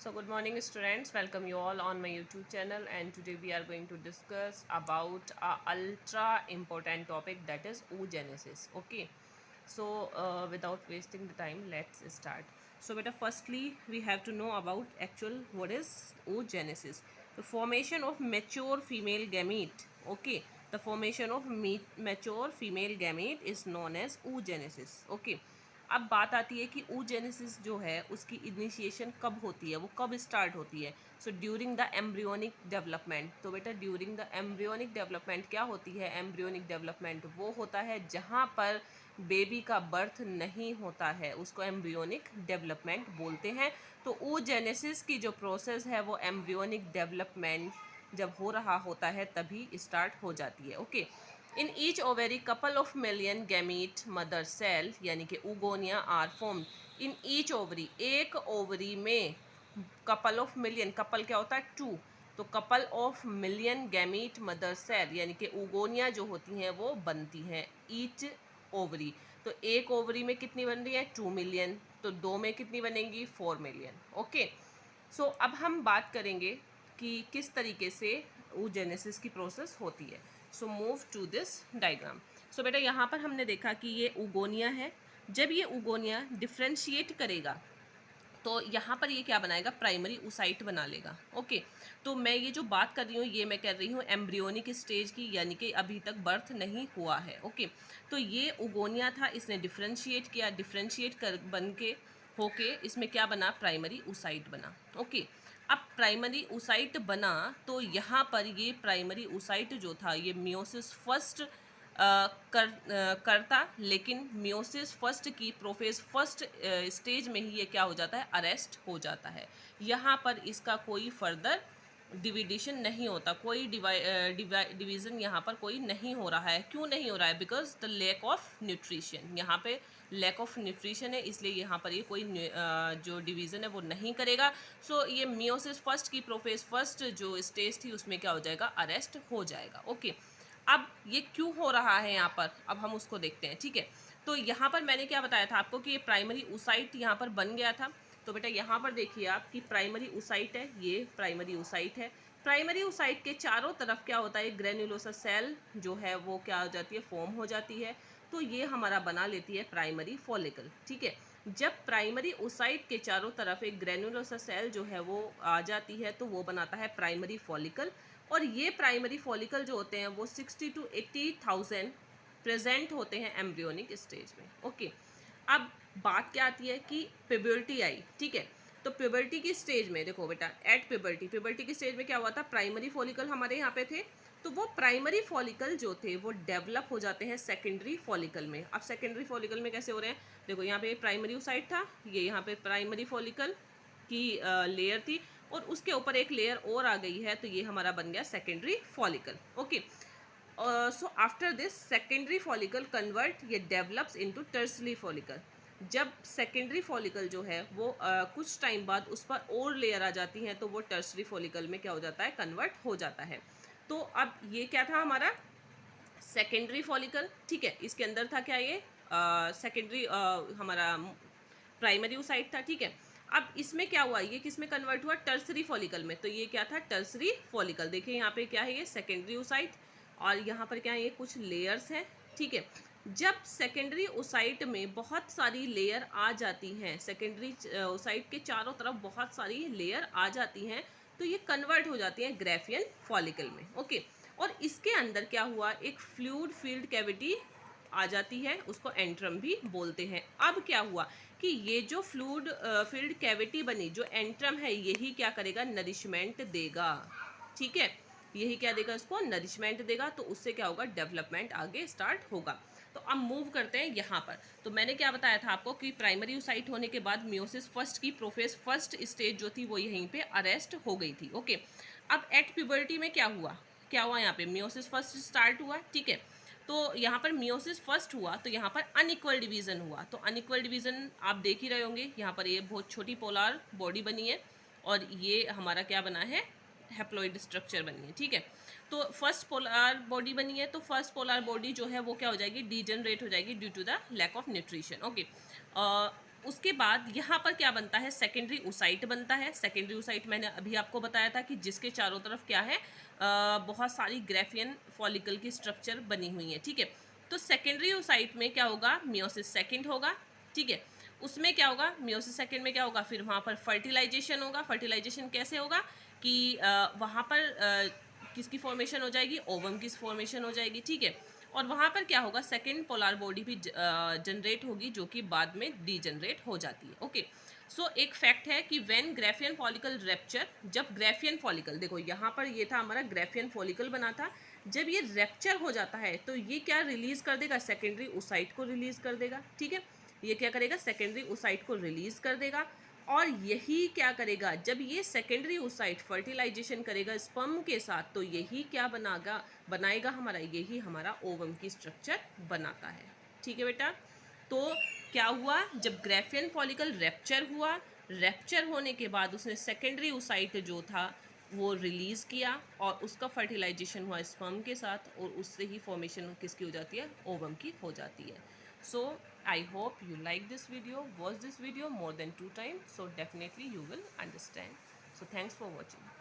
So good morning students, welcome you all on my YouTube channel, and today we are going to discuss about a ultra important topic, that is oogenesis. Okay, so without wasting the time, let's start. So beta, firstly we have to know about actual what is oogenesis. The formation of mature female gamete. Okay, the formation of mature female gamete is known as oogenesis. Okay, अब बात आती है कि oogenesis जो है उसकी initiation कब होती है, वो कब स्टार्ट होती है. So during the embryonic development. तो बेटा ड्यूरिंग द एम्ब्रियोनिक डेवलपमेंट क्या होती है? एम्ब्रियोनिक डेवलपमेंट वो होता है जहाँ पर बेबी का बर्थ नहीं होता है, उसको एम्ब्रियोनिक डेवलपमेंट बोलते हैं. तो oogenesis की जो प्रोसेस है वो एम्ब्रियोनिक डेवलपमेंट जब हो रहा होता है तभी स्टार्ट हो जाती है. Okay, in each ovary couple of million gamete mother cell यानी कि oogonia are formed. In each ovary, एक ओवरी में कपल ऑफ मिलियन, कपल क्या होता है? टू. तो couple of million gamete mother cell यानी कि ऊगोनिया जो होती हैं वो बनती हैं ईच ओवरी. तो एक ओवरी में कितनी बन रही है? 2 मिलियन. तो दो में कितनी बनेंगी? 4 मिलियन. ओके, सो अब हम बात करेंगे कि किस तरीके से oogenesis की प्रोसेस होती है. So move to this diagram. So बेटा यहाँ पर हमने देखा कि ये ऊगोनिया है. जब ये ऊगोनिया डिफ्रेंशिएट करेगा तो यहाँ पर ये क्या बनाएगा? प्राइमरी oocyte बना लेगा. ओके, तो मैं ये जो बात कर रही हूँ ये मैं कर रही हूँ एम्ब्रियोनिक स्टेज की, यानी कि अभी तक बर्थ नहीं हुआ है. ओके, तो ये ऊगोनिया था, इसने डिफ्रेंशिएट किया, डिफ्रेंशिएट कर बन के होके इसमें क्या बना? प्राइमरी oocyte बना. ओके, अब प्राइमरी oocyte बना तो यहाँ पर ये प्राइमरी oocyte जो था ये मियोसिस फर्स्ट करता, लेकिन मियोसिस फर्स्ट की प्रोफेज फर्स्ट स्टेज में ही ये क्या हो जाता है? अरेस्ट हो जाता है. यहाँ पर इसका कोई फर्दर डिविडेशन नहीं होता, कोई डिवीज़न यहाँ पर कोई नहीं हो रहा है. क्यों नहीं हो रहा है? Because the lack of nutrition. यहाँ पे लैक ऑफ न्यूट्रिशन है, इसलिए यहाँ पर ये कोई जो डिवीज़न है वो नहीं करेगा. सो ये मियोसिस फर्स्ट की प्रोफेज फर्स्ट जो स्टेज थी उसमें क्या हो जाएगा? अरेस्ट हो जाएगा. ओके, अब ये क्यों हो रहा है यहाँ पर, अब हम उसको देखते हैं. ठीक है, तो यहाँ पर मैंने क्या बताया था आपको कि ये प्राइमरी oocyte यहाँ पर बन गया था. तो बेटा यहाँ पर देखिए आप कि प्राइमरी oocyte है, ये प्राइमरी oocyte है. प्राइमरी oocyte के चारों तरफ क्या होता है? ग्रेन्युलोसा सेल जो है वो क्या हो जाती है? फॉर्म हो जाती है. तो ये हमारा बना लेती है प्राइमरी फॉलिकल. ठीक है, जब प्राइमरी oocyte के चारों तरफ एक ग्रेन्युलोसा सेल जो है वो आ जाती है तो वो बनाता है प्राइमरी फॉलिकल. और ये प्राइमरी फॉलिकल जो होते हैं वो 60 to 80,000 प्रेजेंट होते हैं एम्ब्रियोनिक स्टेज में. ओके, अब बात क्या आती है कि प्यूबर्टी आई. ठीक है, तो प्यूबर्टी की स्टेज में देखो बेटा, एट प्यूबर्टी की स्टेज में क्या हुआ था? प्राइमरी फॉलिकल हमारे यहाँ पे थे, तो वो प्राइमरी फॉलिकल जो थे वो डेवलप हो जाते हैं सेकेंडरी फॉलिकल में. अब सेकेंडरी फॉलिकल में कैसे हो रहे हैं? देखो यहाँ पे प्राइमरी oocyte था, ये यहाँ पे प्राइमरी फॉलिकल की लेयर थी और उसके ऊपर एक लेयर और आ गई है, तो ये हमारा बन गया secondary follicle. Okay, so after this secondary follicle convert ये डेवलप्स इनटू टर्सरी फॉलिकल. जब सेकेंडरी फॉलिकल जो है वो कुछ टाइम बाद उस पर और लेयर आ जाती हैं तो वो टर्सरी फॉलिकल में क्या हो जाता है? कन्वर्ट हो जाता है. तो अब ये क्या था हमारा? Secondary follicle. ठीक है, इसके अंदर था क्या? ये सेकेंडरी हमारा प्राइमरी oocyte था. ठीक है, अब इसमें क्या हुआ? ये किस में कन्वर्ट हुआ? टर्सरी फॉलिकल में. तो ये क्या था? Tertiary follicle. देखिए यहाँ पे क्या है? ये सेकेंडरी oocyte और यहाँ पर क्या है? ये कुछ लेयर्स हैं. ठीक है, जब सेकेंडरी oocyte में बहुत सारी लेयर आ जाती हैं, सेकेंडरी oocyte के चारों तरफ बहुत सारी लेयर आ जाती हैं, तो ये कन्वर्ट हो जाती हैं ग्राफियन फॉलिकल में. ओके, और इसके अंदर क्या हुआ? एक फ्लूइड फील्ड कैविटी आ जाती है, उसको एंट्रम भी बोलते हैं. अब क्या हुआ कि ये जो फ्लूइड फील्ड कैविटी बनी, जो एंट्रम है, यही क्या करेगा? नरिशमेंट देगा. ठीक है, यही क्या देगा? इसको नरिशमेंट देगा. तो उससे क्या होगा? डेवलपमेंट आगे स्टार्ट होगा. तो अब मूव करते हैं यहाँ पर. तो मैंने क्या बताया था आपको कि प्राइमरी oocyte होने के बाद मियोसिस फर्स्ट की प्रोफेज फर्स्ट स्टेज जो थी वो यहीं पे अरेस्ट हो गई थी. ओके, अब एट प्यूबर्टी में क्या हुआ? क्या हुआ यहाँ पे? मियोसिस फर्स्ट स्टार्ट हुआ. ठीक है, तो यहाँ पर मियोसिस फर्स्ट हुआ तो यहाँ पर अनइक्वल डिवीजन हुआ. तो अनइक्वल डिवीजन आप देख ही रहे होंगे, यहाँ पर ये बहुत छोटी पोलर बॉडी बनी है और ये हमारा क्या बना है? हैप्लॉइड स्ट्रक्चर बनी है. ठीक है, तो फर्स्ट पोलर बॉडी बनी है, तो फर्स्ट पोलर बॉडी जो है वो क्या हो जाएगी? डीजनरेट हो जाएगी due to the lack of nutrition. Okay, उसके बाद यहाँ पर क्या बनता है, सेकेंडरी ओसाइट बनता है। सेकेंडरी ओसाइट मैंने अभी आपको बताया था कि जिसके चारों तरफ क्या है, बहुत सारी ग्राफियन फॉलिकल की स्ट्रक्चर बनी हुई है, ठीक है। तो सेकेंडरी ओसाइट में क्या होगा, मियोसिस सेकेंड होगा, ठीक है। उसमें क्या होगा, मियोसिस सेकेंड में क्या होगा, फिर वहाँ पर फर्टिलाइजेशन होगा। फर्टिलाइजेशन कैसे होगा कि वहाँ पर किसकी फॉर्मेशन हो जाएगी, ओवम की फॉर्मेशन हो जाएगी, ठीक है। और वहाँ पर क्या होगा, सेकेंड पोलर बॉडी भी जनरेट होगी, जो कि बाद में डीजनरेट हो जाती है। ओके, सो एक फैक्ट है कि व्हेन ग्राफियन फॉलिकल रैप्चर, जब ग्राफियन फॉलिकल, देखो यहाँ पर ये था हमारा ग्राफियन फॉलिकल बना था, जब ये रैप्चर हो जाता है तो ये क्या रिलीज कर देगा, सेकेंडरी ओसाइट को रिलीज कर देगा, ठीक है। ये क्या करेगा, सेकेंडरी ओसाइट को रिलीज कर देगा। और यही क्या करेगा, जब ये सेकेंडरी ओसाइट फर्टिलाइजेशन करेगा स्पर्म के साथ, तो यही क्या बनाएगा हमारा, यही हमारा ओवम की स्ट्रक्चर बनाता है, ठीक है बेटा। तो क्या हुआ, जब ग्राफियन फॉलिकल रैप्चर हुआ, रैप्चर होने के बाद उसने सेकेंडरी ओसाइट जो था वो रिलीज किया, और उसका फर्टिलाइजेशन हुआ स्पर्म के साथ, और उससे ही फॉर्मेशन किसकी हो जाती है, ओवम की हो जाती है। So I hope you like this video, watch this video more than 2 times, so definitely you will understand. So thanks for watching.